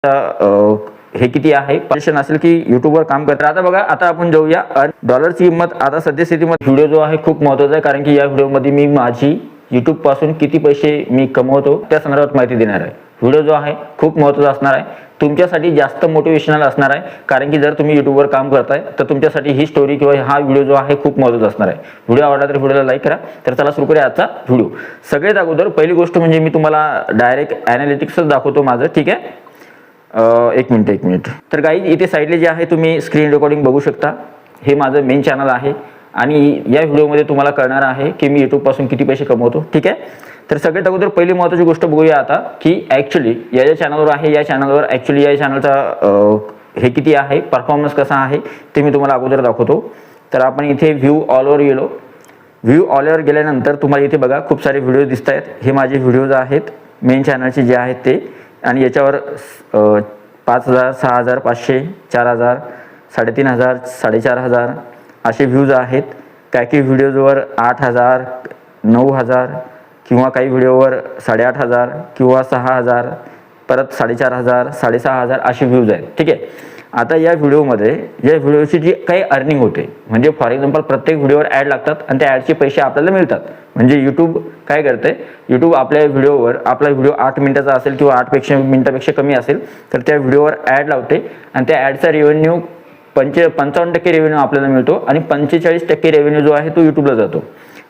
हे किती आहे पर्सेंट असेल की युट्यूबवर काम करतात. आता बघा, आता आपण जाऊया डॉलरची किंमत. आता सध्या स्थितीमध्ये व्हिडिओ जो आहे खूप महत्त्वाचा आहे, कारण की या व्हिडिओमध्ये मी माझी यूट्यूब पासून किती पैसे मी कमवतो त्या संदर्भात माहिती देणार आहे. व्हिडिओ जो आहे खूप महत्त्वाचा असणार आहे, तुमच्यासाठी जास्त मोटिवेशनल असणार आहे, कारण की जर तुम्ही यूट्यूबवर काम करताय तर तुमच्यासाठी ही स्टोरी किंवा हा व्हिडिओ जो आहे खूप महत्त्वाचा असणार आहे. व्हिडिओ आवडला तर व्हिडिओला लाईक करा. तर चला सुरू करूया आजचा व्हिडिओ. सगळ्यात अगोदर पहिली गोष्ट म्हणजे मी तुम्हाला डायरेक्ट ॲनालिटिक्सच दाखवतो माझं, ठीक आहे. एक मिनिट. तर गाईज, इथे साईडला जे आहे तुम्ही स्क्रीन रेकॉर्डिंग बघू शकता. हे माझं मेन चॅनल आहे आणि या व्हिडिओमध्ये तुम्हाला कळणार आहे की मी यूट्यूबपासून किती पैसे कमवतो, ठीक आहे. तर सगळ्यात अगोदर पहिली महत्त्वाची गोष्ट बघूया आता, की ॲक्च्युली या ज्या चॅनलवर आहे, या चॅनलवर ॲक्च्युली या चॅनलचा हे किती आहे, परफॉर्मन्स कसा आहे ते मी तुम्हाला अगोदर दाखवतो. तर आपण इथे व्ह्यू ऑलवर गेलो. व्ह्यू ऑलवर गेल्यानंतर तुम्हाला इथे बघा खूप सारे व्हिडिओ दिसत आहेत. हे माझे व्हिडिओज आहेत मेन चॅनलचे जे आहेत ते, आणि याच्यावर 5,000, 6,500, 4,000, 3,500, 4,500 असे व्ह्यूज आहेत. काही व्हिडिओजवर 8,000, 9,000 किंवा काही व्हिडिओवर 8,500 किंवा 6,000, परत 4,500, 6,500 असे व्ह्यूज आहेत, ठीक आहे. आता या व्हिडिओमध्ये या व्हिडिओची जी काही अर्निंग होते, म्हणजे फॉर एक्झाम्पल प्रत्येक व्हिडिओवर ॲड लागतात आणि त्या ॲडचे पैसे आपल्याला मिळतात. म्हणजे यूट्यूब काय करते, यूट्यूब आपल्या व्हिडिओवर, आपला व्हिडिओ 8 मिनिटाचा असेल किंवा 8 मिनिटापेक्षा कमी असेल तर त्या व्हिडिओवर ॲड लावते आणि त्या ॲडचा रेव्हेन्यू 55% रेव्हेन्यू आपल्याला मिळतो आणि 45% रेव्हेन्यू जो आहे तो यूट्यूबला जातो.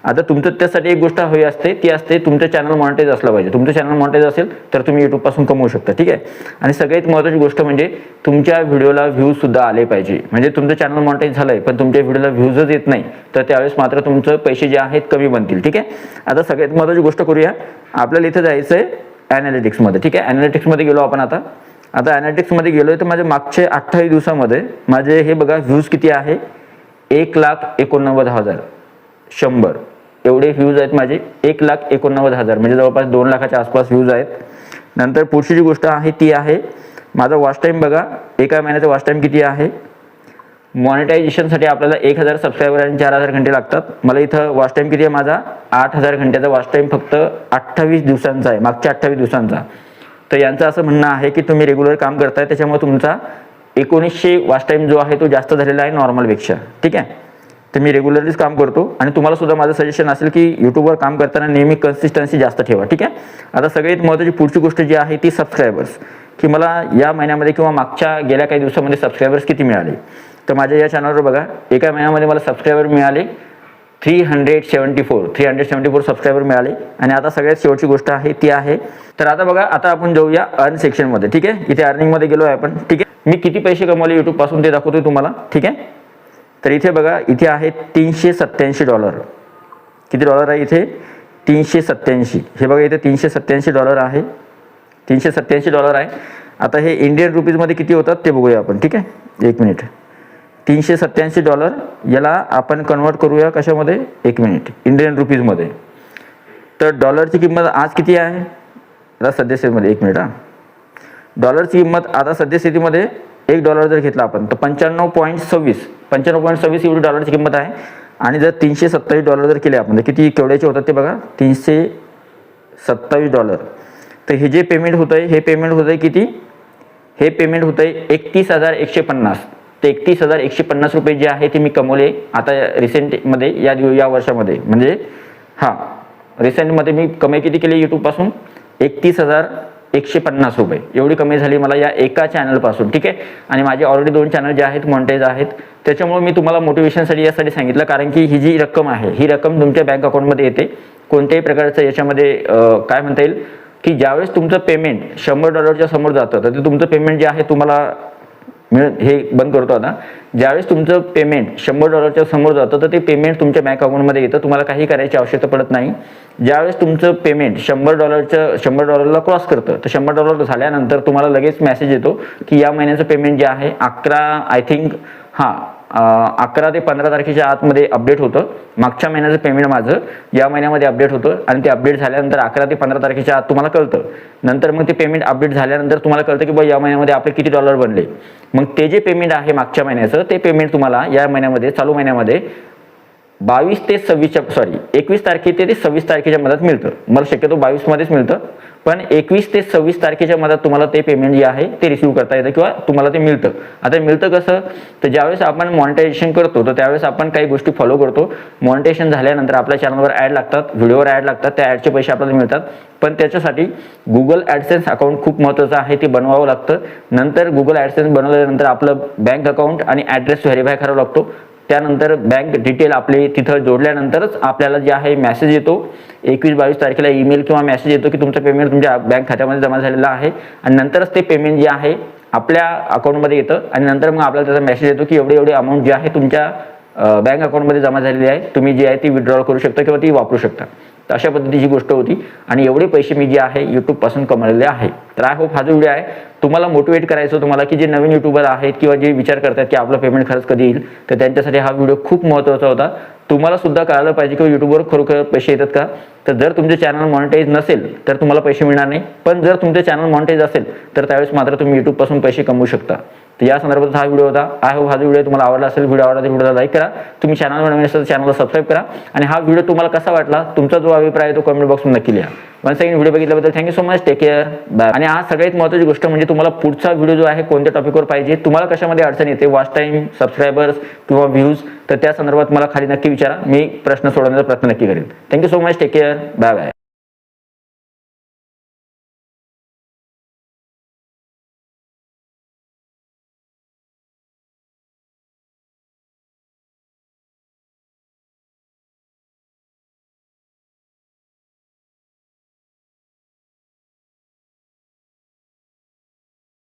आता तुमचं त्यासाठी एक गोष्ट हवी असते, ती असते तुमचं चॅनल मॉनिटाईज असलं पाहिजे. तुमचं चॅनल मॉनिटाईज असेल तर तुम्ही यूट्यूबपासून कमवू शकता, ठीक आहे. आणि सगळ्यात महत्त्वाची गोष्ट म्हणजे तुमच्या व्हिडिओला व्ह्यूजसुद्धा आले पाहिजे. म्हणजे तुमचं चॅनल मॉनिटाईज झालं आहे पण तुमच्या व्हिडिओला व्ह्यूजच येत नाही तर त्यावेळेस मात्र तुमचं पैसे जे आहेत कमी बनतील, ठीक आहे. आता सगळ्यात महत्त्वाची गोष्ट करूया, आपल्याला इथं जायचं आहे ॲनालिटिक्समध्ये, ठीक आहे. ॲनालिटिक्समध्ये गेलो आपण. आता ॲनालिटिक्समध्ये गेलो तर माझे मागचे 28 दिवसामध्ये माझे हे बघा व्ह्यूज किती आहे, 1,89,000, 100 एवढे व्ह्यूज आहेत माझे. 1,89,000 म्हणजे जवळपास 2 लाखाच्या आसपास व्ह्यूज आहेत. नंतर पुढची जी गोष्ट आहे ती आहे माझा वॉच टाईम. बघा एका महिन्याचा वॉच टाईम किती आहे. मॉनिटायझेशनसाठी आपल्याला 1,000 सबस्क्रायबर आणि 4,000 घंटे लागतात. मला इथं वॉच टाईम किती आहे माझा, 8,000 घंट्याचा वॉच टाईम फक्त 28 दिवसांचा आहे, मागच्या 28 दिवसांचा. तर यांचं असं म्हणणं आहे की तुम्ही रेग्युलर काम करताय त्याच्यामुळे तुमचा 1900 वॉच टाईम जो आहे तो जास्त झालेला आहे नॉर्मलपेक्षा, ठीक आहे. तर मी रेग्युलरलीच काम करतो आणि तुम्हाला सुद्धा माझं सजेशन असेल की यूट्यूबवर काम करताना नेहमी कन्सिस्टन्सी जास्त ठेवा, ठीक आहे. आता सगळ्यात महत्त्वाची पुढची गोष्ट जी आहे ती सबस्क्रायबर्स, की मला या महिन्यामध्ये किंवा मागच्या गेल्या काही दिवसामध्ये सबस्क्रायबर्स किती मिळाले. तर माझ्या या चॅनलवर बघा एका महिन्यामध्ये मला सबस्क्रायबर मिळाले 374 सबस्क्रायबर मिळाले. आणि आता सगळ्यात शेवटची गोष्ट आहे ती आहे, तर आता बघा, आता आपण जाऊया अर्न सेक्शनमध्ये, ठीक आहे. इथे अर्निंगमध्ये गेलो आहे आपण, ठीक आहे. मी किती पैसे कमवले यूट्यूबपासून ते दाखवतोय तुम्हाला, ठीक आहे. तर इथे बघा, इथे आहे $387. किती डॉलर आहे इथे, 387. हे बघा इथे $387 आहे, $387 आहे. आता हे इंडियन रुपीजमध्ये किती होतात ते बघूया आपण, ठीक आहे. एक मिनिट. $387 याला आपण कन्वर्ट करूया कशामध्ये, एक मिनिट, इंडियन रुपीजमध्ये. तर डॉलरची किंमत आज किती आहे आता सध्या स्थितीमध्ये, एक मिनिट हां. डॉलरची किंमत आता सध्या स्थितीमध्ये $1 जर घेतला आपण तर 95.26 एवढी डॉलरची किंमत आहे. आणि जर $327 जर केले आपण तर किती केवढ्याचे होतात ते बघा, $327. तर हे जे पेमेंट होतं आहे, हे पेमेंट होतं आहे किती, हे पेमेंट होतं आहे 31,150. ते 31,150 रुपये जे आहे ते मी कमवले आता रिसेंटमध्ये, या वर्षामध्ये. म्हणजे हां, रिसेंटमध्ये मी कमाई किती केली यूट्यूबपासून, 31,150 रुपये एवढी कमी झाली मला या एका चॅनलपासून, ठीक आहे. आणि माझे ऑलरेडी 2 चॅनल जे आहेत मॉनिटाईज आहेत. त्याच्यामुळे मी तुम्हाला मोटिवेशनसाठी यासाठी सांगितलं, कारण की ही जी रक्कम आहे ही रक्कम तुमच्या बँक अकाउंटमध्ये येते. कोणत्याही प्रकारचं याच्यामध्ये काय म्हणता येईल की ज्यावेळेस तुमचं पेमेंट $100 समोर जातं तर ते तुमचं पेमेंट जे आहे तुम्हाला हे बंद करतो आता. ज्यावेळेस तुमचं पेमेंट $100 समोर जातं तर ते पेमेंट तुमच्या बँक अकाउंटमध्ये येतं, तुम्हाला काही करायची आवश्यकता पडत नाही. ज्यावेळेस तुमचं पेमेंट $100ला क्रॉस करतं तर $100 झाल्यानंतर तुम्हाला लगेच मेसेज येतो की या महिन्याचं पेमेंट जे आहे 11 ते 15 तारखेच्या आतमध्ये अपडेट होतं. मागच्या महिन्याचं पेमेंट माझं या महिन्यामध्ये अपडेट होतं आणि ते अपडेट झाल्यानंतर 11 ते 15 तारखेच्या आत तुम्हाला कळतं. नंतर मग ते पेमेंट अपडेट झाल्यानंतर तुम्हाला कळतं की या महिन्यामध्ये आपले किती डॉलर बनले. मग ते जे पेमेंट आहे मागच्या महिन्याचं ते पेमेंट तुम्हाला या महिन्यामध्ये, चालू महिन्यामध्ये 21 तारखे ते 26 तारखेच्या मध्यात मिळतं. मला शक्यतो 22 मध्येच मिळतं, पण 21 ते 26 तारखेच्या मधात तुम्हाला ते पेमेंट जे आहे ते रिसीव्ह करता येतं किंवा तुम्हाला ते मिळतं. आता मिळतं कसं, तर ज्यावेळेस आपण मॉनिटायझेशन करतो तर त्यावेळेस आपण काही गोष्टी फॉलो करतो. मॉनिटायझेशन झाल्यानंतर आपल्या चॅनलवर ॲड लागतात, व्हिडिओवर ॲड लागतात, त्या ॲडचे पैसे आपल्याला मिळतात. पण त्याच्यासाठी गुगल ॲडसेन्स अकाउंट खूप महत्त्वाचं आहे, ते बनवावं लागतं. नंतर गुगल ॲडसेन्स बनवल्यानंतर आपलं बँक अकाउंट आणि ॲड्रेस व्हेरीफाय करावा लागतो. त्यानंतर बँक डिटेल आपले तिथं जोडल्यानंतरच आपल्याला जे आहे मेसेज येतो 21-22 तारखेला ईमेल किंवा मेसेज येतो की तुमचं पेमेंट तुमच्या बँक खात्यामध्ये जमा झालेलं आहे. आणि नंतरच ते पेमेंट जे आहे आपल्या अकाउंटमध्ये येतं आणि नंतर मग आपल्याला त्याचा मेसेज येतो की एवढे एवढे अमाऊंट जी आहे तुमच्या बँक अकाउंटमध्ये जमा झालेली आहे, तुम्ही जी आहे ती विड्रॉल करू शकता किंवा ती वापरू शकता. तर अशा पद्धतीची गोष्ट होती आणि एवढे पैसे मी जे आहे यूट्यूबपासून कमवलेले आहे. तर आय होप हा जो व्हिडिओ आहे तुम्हाला मोटिवेट करायचं, तुम्हाला की जे नवीन यूट्यूबर आहेत किंवा जे विचार करतात की आपलं पेमेंट खरंच कधी येईल, तर त्यांच्यासाठी हा व्हिडिओ खूप महत्त्वाचा होता. तुम्हाला सुद्धा कळायला पाहिजे की यूट्यूबवर खरोखर पैसे येतात का. तर जर तुमचे चॅनल मॉनिटाईज नसेल तर तुम्हाला पैसे मिळणार नाही, पण जर तुमचे चॅनल मॉनिटाईज असेल तर त्यावेळेस मात्र तुम्ही यूट्यूबपासून पैसे कमवू शकता. तर या संदर्भात हा व्हिडिओ होता. आय होप हा व्हिडिओ तुम्हाला आवडला असेल. व्हिडिओ आवडला तर व्हिडिओला लाईक करा. तुम्ही चॅनलवर नवीन असेल तर चॅनलला सबस्क्राईब करा आणि हा व्हिडिओ तुम्हाला कसा वाटला, तुमचा जो अभिप्राय आहे तो कमेंट बॉक्समध्ये नक्की लिहा. वन्स अगेन व्हिडिओ बघितल्याबद्दल thank you so much. Take care, bye. आणि हा सगळ्यात महत्त्वाची गोष्ट म्हणजे तुम्हाला पुढचा व्हिडिओ जो आहे कोणत्या टॉपिकवर पाहिजे, तुम्हाला कशामध्ये अडचण येते, वॉच टाईम, सबस्क्रायबर्स किंवा व्ह्यूज, तर त्या संदर्भात मला खाली नक्की विचारा. मी प्रश्न सोडवण्याचा प्रयत्न नक्की करेन. Thank you so much. Take care, bye bye.